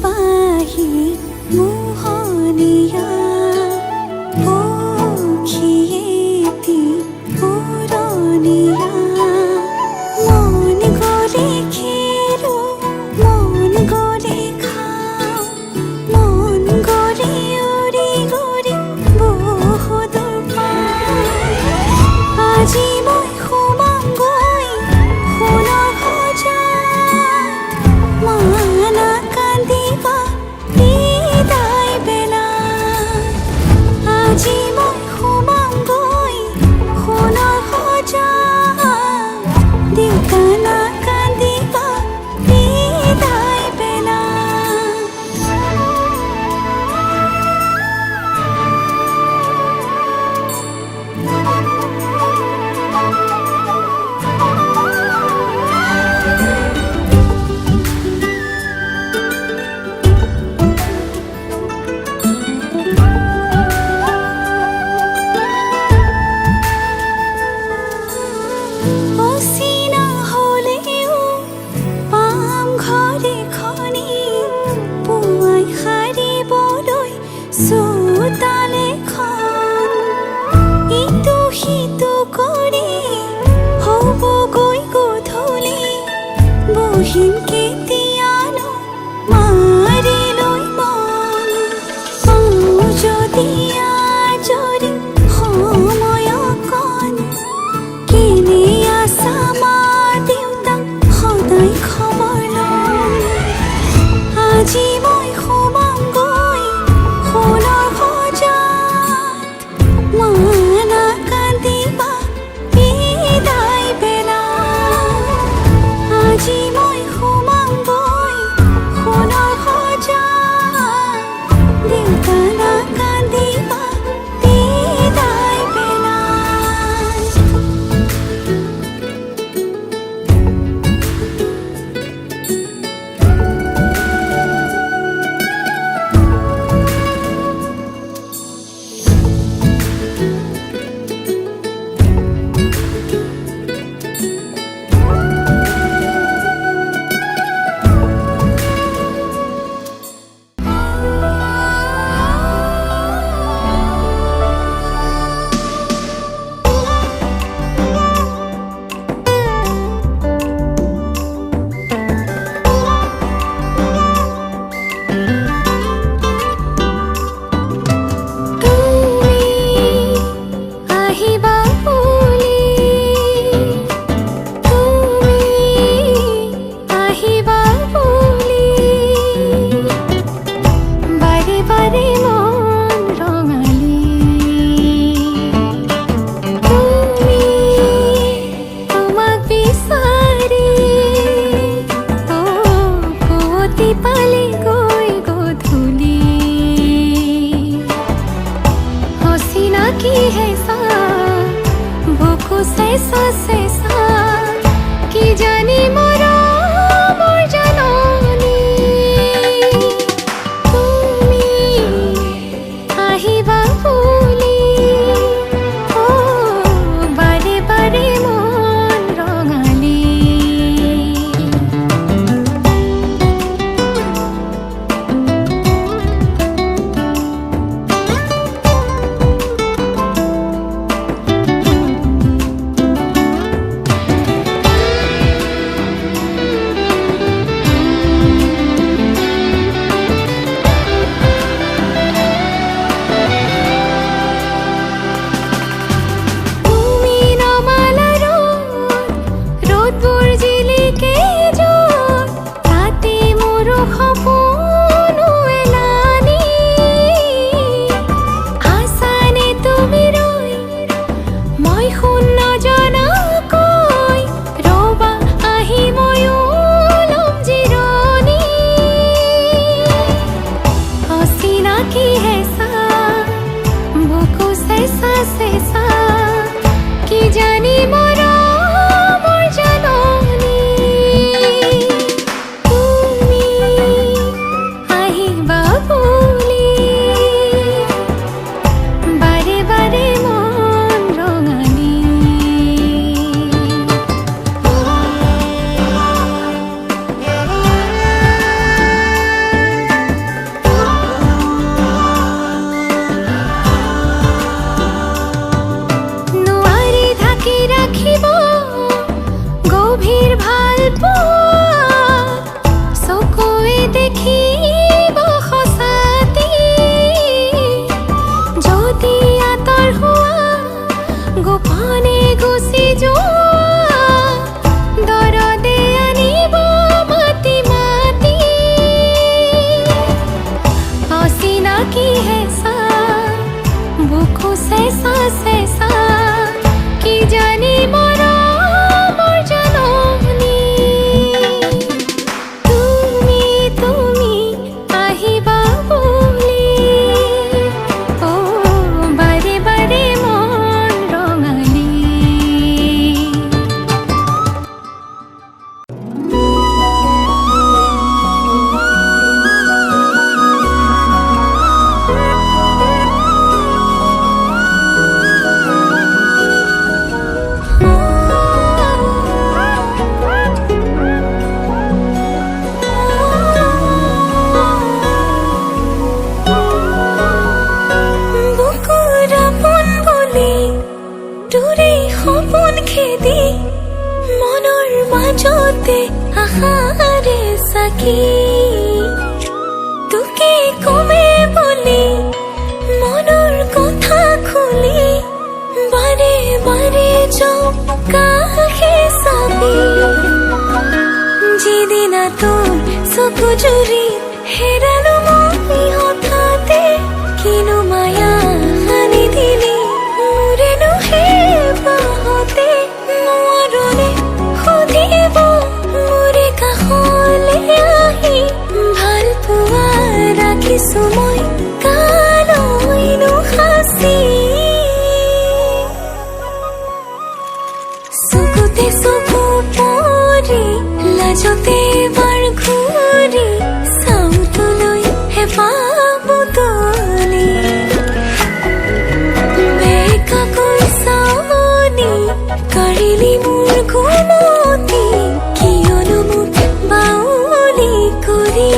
পাহি মোহনীয়া পক্ষীয়েতি পুৰণীয়া মন গ'লে খেলো মন গ'লে খাওঁ মন গ'লে উৰি গ'লে বহুদূৰ পাওঁ আজি মই সোমামগৈ সোণৰ সজাত মানা কান্দিবা মাজতে আশাৰে চাকি তোকে কমে বুলি মনৰ কথা খুলি বাৰে বাৰে যাওঁ কাষে চাবি যিদিনা তোৰ চকু জুৰি হেৰালো মই হঠাতে কিনো মায়া সানি দিলি মোৰেনো সেই বাহতে নোৱাৰোনে সুধিব মোৰে কাষলে আহি ভাল পোৱা ৰাখিছো মই কালৈনো সাঁচি চকুতে চকু পৰি লাজতে বাৰ ঘূৰি চাওঁ তোলৈ হেঁপাহ বুটলি বেকাকৈ চাৱনি কাঢ়িলি মোৰ ঘুমতি কিয়নো মোক বাউলি কৰি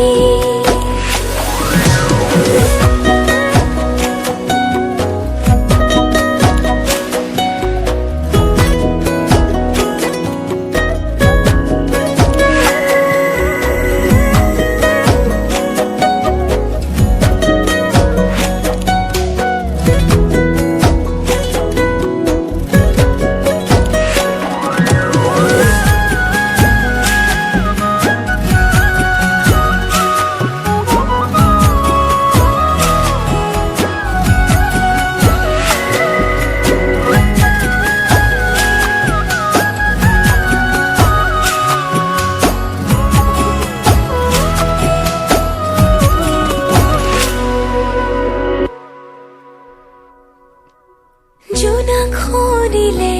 জোনাক সৰিলে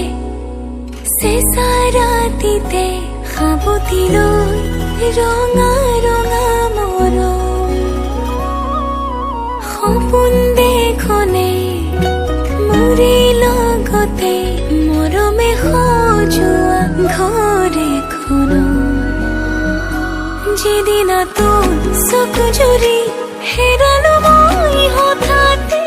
চেঁচা ৰাতিতে সাৱতিলৈ ৰঙা ৰঙা মৰম সপোন দেখনে মোৰে লগতে মৰমে সজোৱা ঘৰ এখন যিদিনা তোৰ চকু জুৰি হেৰালো মই হঠাতে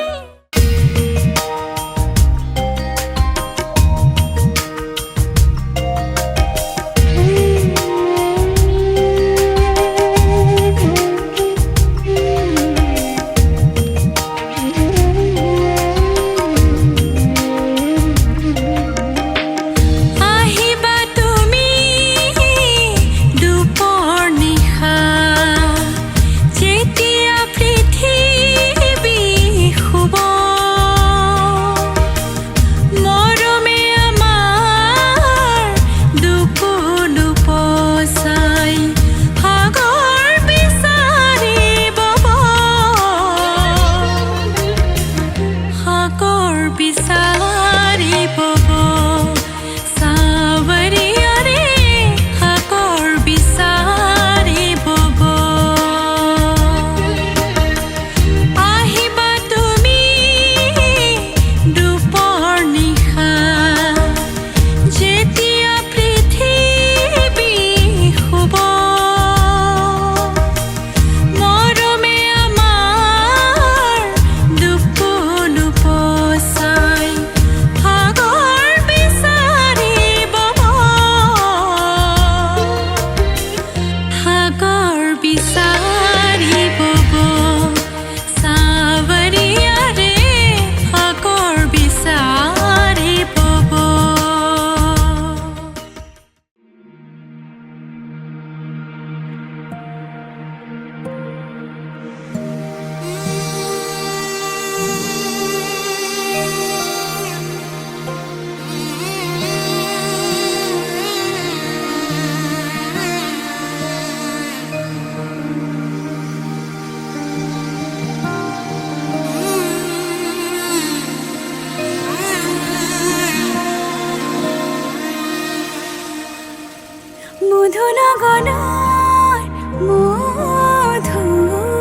মধুনগনৰ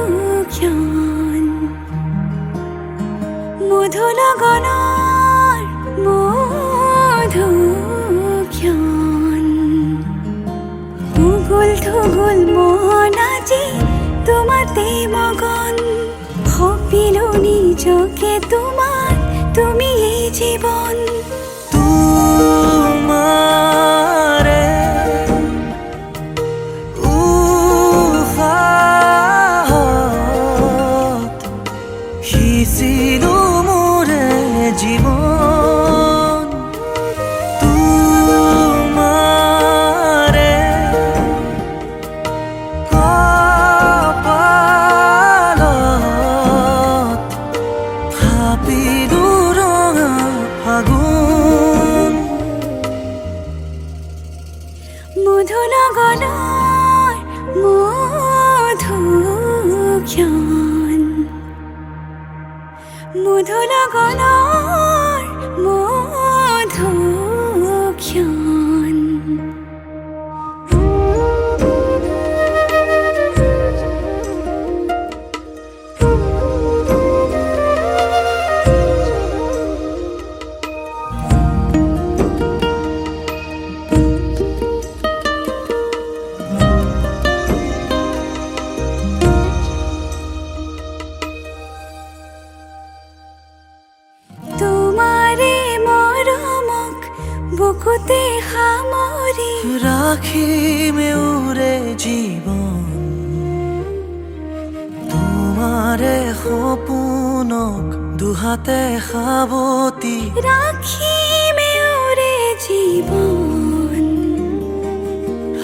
মধুক্ষণ মধুনগনৰ মধুক্ষণ উগুল থুগুল মন আজি তোমাতে মগন ভাবিলো নিজকে তোমাৰ তুমি এই জীবন তোমাৰে লগনৰ মধুক্ষণ মধু লগনৰ মধুক্ষণ বুকুতে সামৰি ৰাখিমে উৰে জীৱন তোমাৰে সপোনক দুহাতে সাৱতি ৰাখিমে উৰে জীৱন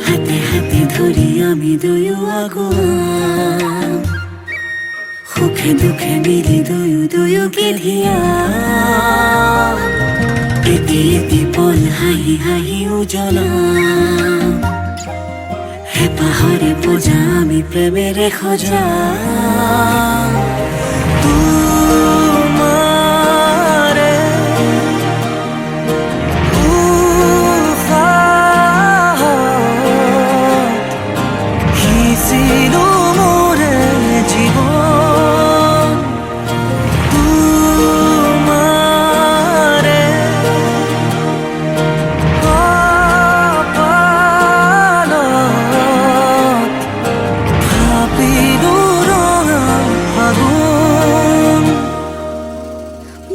হাতে হাতে ধৰি আমি দুয়ো আগুৱাম সুখে দুখে মিলি দুয়োকে ধিয়াম এটি এটি পল হাঁহি হাঁহি উজ্বলাম হেঁপাহৰে পূজা আমি প্ৰেমেৰে সজাম তোমাৰে উশাহত সিঁচিলো মোৰে জীৱন তোমাৰে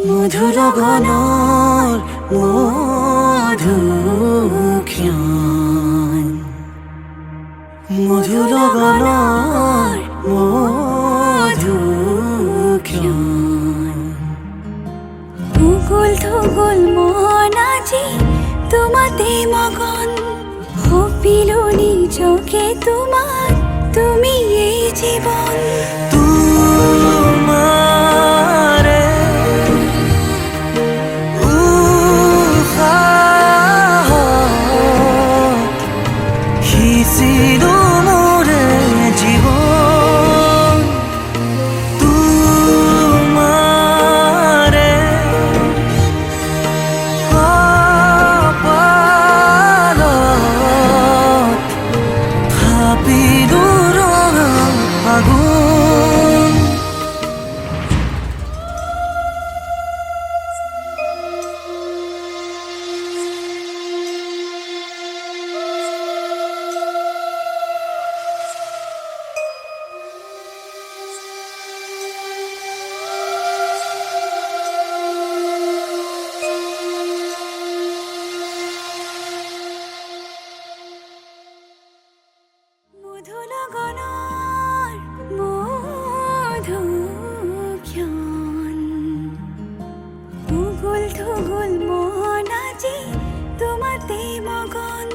মধু লগনৰ মধুক্ষণ মধু লগনৰ মধুক্ষণ উগুল থুগুল মন আজি তোমাতে মগন সপিলো নিজকে তোমাক তুমি এই জীৱন তোমাৰে উশাহত সিঁচিলো মোৰে জীৱন তোমাৰে কপালত থাপিলো ৰঙা আগুন মধু লগনৰ মধুক্ষণ উগুল থুগুল মন আজি তোমাতে মগন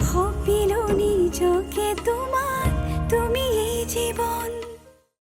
সপিলো নিজকে